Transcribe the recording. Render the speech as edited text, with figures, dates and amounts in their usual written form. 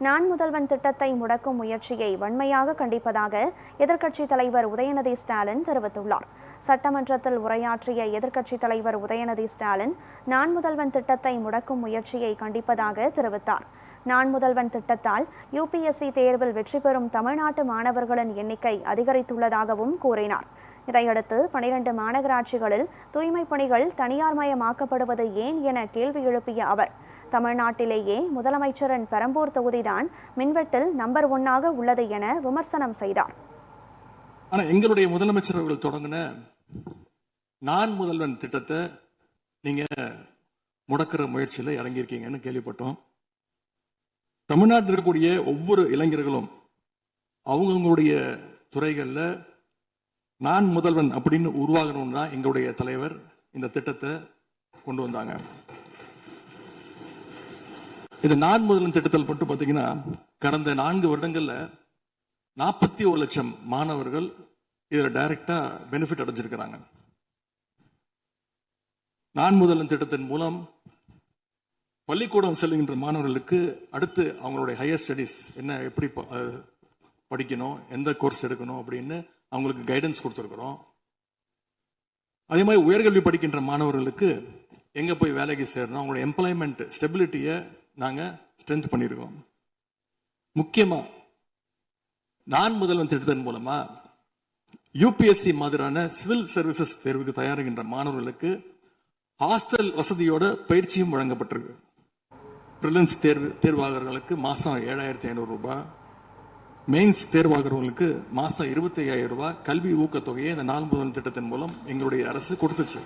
நான் முதல்வன் திட்டத்தை முடக்கும் முயற்சியை வன்மையாக கண்டிப்பதாக எதிர்க்கட்சித் தலைவர் உதயநிதி ஸ்டாலின் தெரிவித்துள்ளார். சட்டமன்றத்தில் உரையாற்றிய எதிர்க்கட்சித் தலைவர் உதயநிதி ஸ்டாலின் நான் முதல்வன் திட்டத்தை முடக்கும் முயற்சியை கண்டிப்பதாக தெரிவித்தார். நான் முதல்வன் திட்டத்தால் யுபிஎஸ்சி தேர்வில் வெற்றி பெறும் தமிழ்நாட்டு மாணவர்களின் எண்ணிக்கை அதிகரித்துள்ளதாகவும் கூறினார். இதையடுத்து 12 மாநகராட்சிகளில் தூய்மைப் பணிகள் தனியார்மயமாக்கப்படுவது ஏன் என கேள்வி எழுப்பிய அவர், தமிழ்நாட்டிலேயே முதலமைச்சரின் பெரம்பூர் தொகுதிதான் மின்வெட்டில் நம்பர் 1 உள்ளது என விமர்சனம் செய்தார். ஆனா எங்களுடைய முதலமைச்சர் அவர்கள் தொடங்கின நான் முதல்வன் திட்டத்தை நீங்க முடக்கிற முயற்சியில் இறங்கியிருக்கீங்கன்னு கேள்விப்பட்டோம். தமிழ்நாட்டில் இருக்கக்கூடிய ஒவ்வொரு இளைஞர்களும் அவங்களுடைய துறைகளில் நான் முதல்வன் அப்படின்னு உருவாகணும்னு தான் எங்களுடைய தலைவர் இந்த திட்டத்தை கொண்டு வந்தாங்க. இந்த நான் முதல்வன் திட்டத்தில் மட்டும் பார்த்தீங்கன்னா கடந்த 4 வருடங்கள்ல 41 லட்சம் மாணவர்கள் இதில் டைரக்டா பெனிஃபிட் அடைஞ்சிருக்கிறாங்க. நான் முதல்வன் திட்டத்தின் மூலம் பள்ளிக்கூடம் செல்லுகின்ற மாணவர்களுக்கு அடுத்து அவங்களுடைய ஹையர் ஸ்டடீஸ் என்ன, எப்படி படிக்கணும், எந்த கோர்ஸ் எடுக்கணும் அப்படின்னு அவங்களுக்கு கைடன்ஸ் கொடுத்துருக்குறோம். அதே மாதிரி உயர்கல்வி படிக்கின்ற மாணவர்களுக்கு எங்க போய் வேலைக்கு சேரணும், அவங்களுடைய எம்ப்ளாய்மெண்ட் ஸ்டெபிலிட்டியை நாங்கள் ஸ்ட்ரென்த் பண்ணியிருக்கோம். முக்கியமா நான் முதல்வன் திட்டத்தின் மூலமா யூபிஎஸ்சி மாதிரியான சிவில் சர்வீசஸ் தேர்வுக்கு தயாரிக்கின்ற மாணவர்களுக்கு ஹாஸ்டல் வசதியோட பயிற்சியும் வழங்கப்பட்டிருக்கு. பிரிலிம்ஸ் தேர்வாளர்களுக்கு மாசம் 7,500 ரூபாய், மெயின்ஸ் தேர்வாகிறவங்களுக்கு மாசம் 25,000 ரூபாய் கல்வி ஊக்கத்தொகையை இந்த நான் முதல்வன் திட்டத்தின் மூலம் எங்களுடைய அரசு கொடுத்துச்சு.